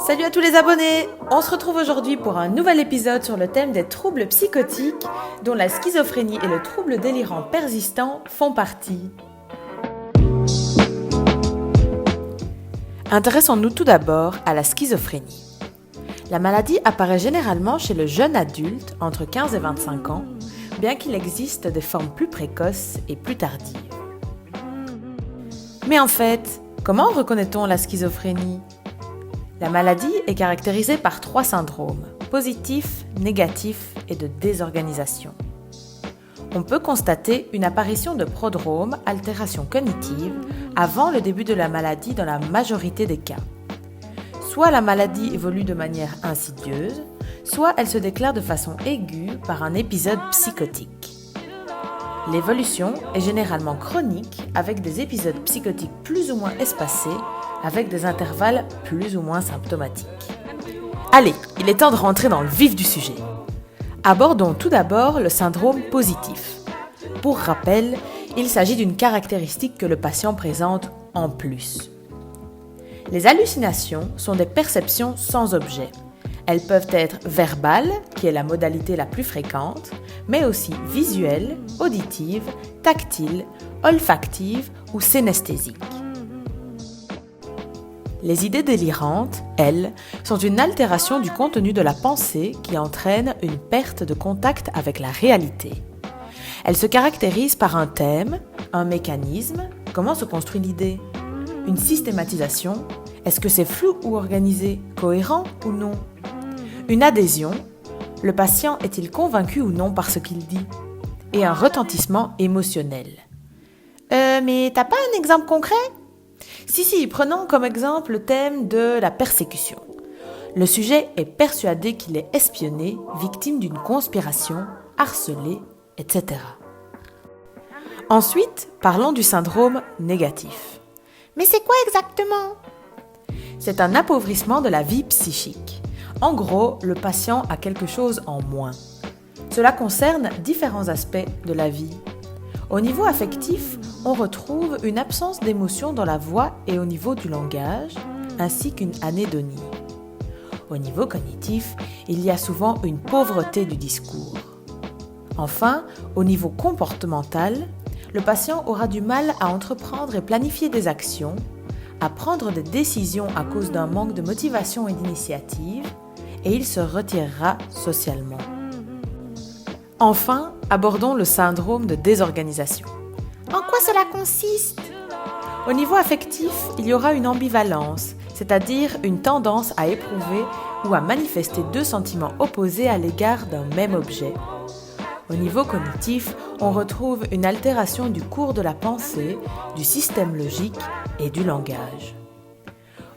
Salut à tous les abonnés! On se retrouve aujourd'hui pour un nouvel épisode sur le thème des troubles psychotiques dont la schizophrénie et le trouble délirant persistant font partie. Intéressons-nous tout d'abord à la schizophrénie. La maladie apparaît généralement chez le jeune adulte entre 15 et 25 ans, bien qu'il existe des formes plus précoces et plus tardives. Mais en fait, comment reconnaît-on la schizophrénie ? La maladie est caractérisée par 3 syndromes, positif, négatif et de désorganisation. On peut constater une apparition de prodromes, altérations cognitives, avant le début de la maladie dans la majorité des cas. Soit la maladie évolue de manière insidieuse, soit elle se déclare de façon aiguë par un épisode psychotique. L'évolution est généralement chronique avec des épisodes psychotiques plus ou moins espacés, avec des intervalles plus ou moins symptomatiques. Allez, il est temps de rentrer dans le vif du sujet. Abordons tout d'abord le syndrome positif. Pour rappel, il s'agit d'une caractéristique que le patient présente en plus. Les hallucinations sont des perceptions sans objet. Elles peuvent être verbales, qui est la modalité la plus fréquente, mais aussi visuelles, auditives, tactiles, olfactives ou synesthésiques. Les idées délirantes, elles, sont une altération du contenu de la pensée qui entraîne une perte de contact avec la réalité. Elles se caractérisent par un thème, un mécanisme, comment se construit l'idée, une systématisation, est-ce que c'est flou ou organisé, cohérent ou non, une adhésion, le patient est-il convaincu ou non par ce qu'il dit, et un retentissement émotionnel. Mais t'as pas un exemple concret ? Si, prenons comme exemple le thème de la persécution. Le sujet est persuadé qu'il est espionné, victime d'une conspiration, harcelé, etc. Ensuite, parlons du syndrome négatif. Mais c'est quoi exactement ? C'est un appauvrissement de la vie psychique. En gros, le patient a quelque chose en moins. Cela concerne différents aspects de la vie. Au niveau affectif, on retrouve une absence d'émotion dans la voix et au niveau du langage, ainsi qu'une anédonie. Au niveau cognitif, il y a souvent une pauvreté du discours. Enfin, au niveau comportemental, le patient aura du mal à entreprendre et planifier des actions, à prendre des décisions à cause d'un manque de motivation et d'initiative, et il se retirera socialement. Enfin, abordons le syndrome de désorganisation. En quoi cela consiste ? Au niveau affectif, il y aura une ambivalence, c'est-à-dire une tendance à éprouver ou à manifester 2 sentiments opposés à l'égard d'un même objet. Au niveau cognitif, on retrouve une altération du cours de la pensée, du système logique et du langage.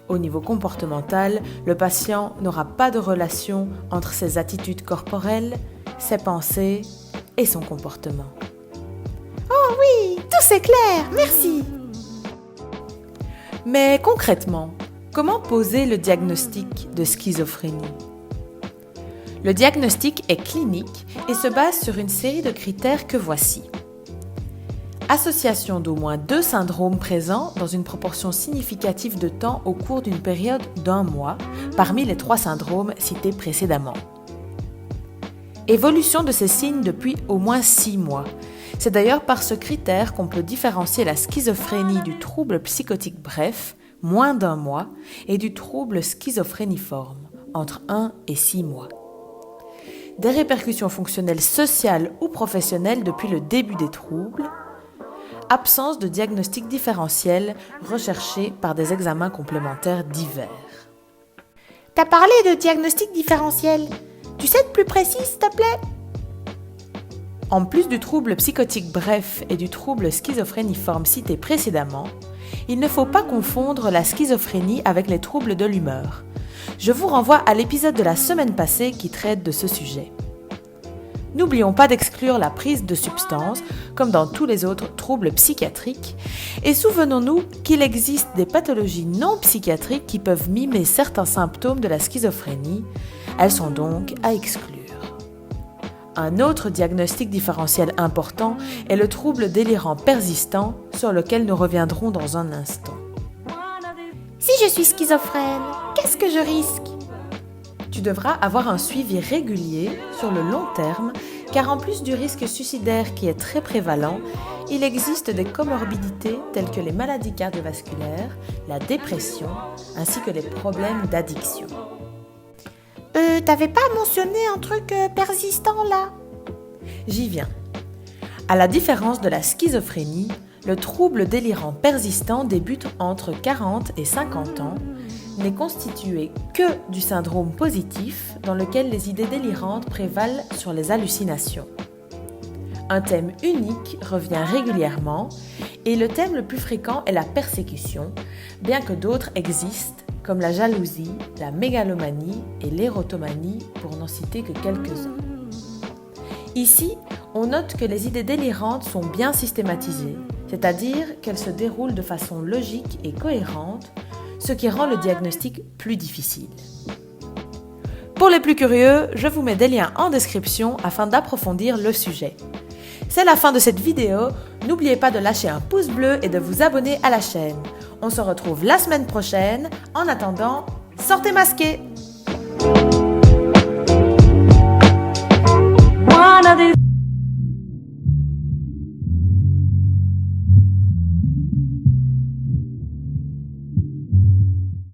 Au niveau comportemental, le patient n'aura pas de relation entre ses attitudes corporelles, ses pensées et son comportement. Oh oui, tout c'est clair, merci. Mais concrètement, comment poser le diagnostic de schizophrénie ? Le diagnostic est clinique et se base sur une série de critères que voici. Association d'au moins 2 syndromes présents dans une proportion significative de temps au cours d'une période d'1 mois, parmi les 3 syndromes cités précédemment. Évolution de ces signes depuis au moins 6 mois. C'est d'ailleurs par ce critère qu'on peut différencier la schizophrénie du trouble psychotique bref, moins d'1 mois, et du trouble schizophréniforme, entre 1 et 6 mois. Des répercussions fonctionnelles sociales ou professionnelles depuis le début des troubles, absence de diagnostic différentiel recherché par des examens complémentaires divers. T'as parlé de diagnostic différentiel. Tu sais être plus précis, s'il te plaît ? En plus du trouble psychotique bref et du trouble schizophréniforme cités précédemment, il ne faut pas confondre la schizophrénie avec les troubles de l'humeur. Je vous renvoie à l'épisode de la semaine passée qui traite de ce sujet. N'oublions pas d'exclure la prise de substances, comme dans tous les autres troubles psychiatriques, et souvenons-nous qu'il existe des pathologies non psychiatriques qui peuvent mimer certains symptômes de la schizophrénie. Elles sont donc à exclure. Un autre diagnostic différentiel important est le trouble délirant persistant, sur lequel nous reviendrons dans un instant. Si Si je suis schizophrène, qu'est-ce que je risque? Tu devras avoir un suivi régulier sur le long terme, car en plus du risque suicidaire qui est très prévalent, il existe des comorbidités telles que les maladies cardiovasculaires, la dépression, ainsi que les problèmes d'addiction. T'avais pas mentionné un truc persistant là? J'y viens. À la différence de la schizophrénie, le trouble délirant persistant débute entre 40 et 50 ans, n'est constitué que du syndrome positif dans lequel les idées délirantes prévalent sur les hallucinations. Un thème unique revient régulièrement et le thème le plus fréquent est la persécution, bien que d'autres existent comme la jalousie, la mégalomanie et l'érotomanie pour n'en citer que quelques-uns. Ici, on note que les idées délirantes sont bien systématisées, c'est-à-dire qu'elles se déroulent de façon logique et cohérente, ce qui rend le diagnostic plus difficile. Pour les plus curieux, je vous mets des liens en description afin d'approfondir le sujet. C'est la fin de cette vidéo, n'oubliez pas de lâcher un pouce bleu et de vous abonner à la chaîne. On se retrouve la semaine prochaine, en attendant, sortez masqués!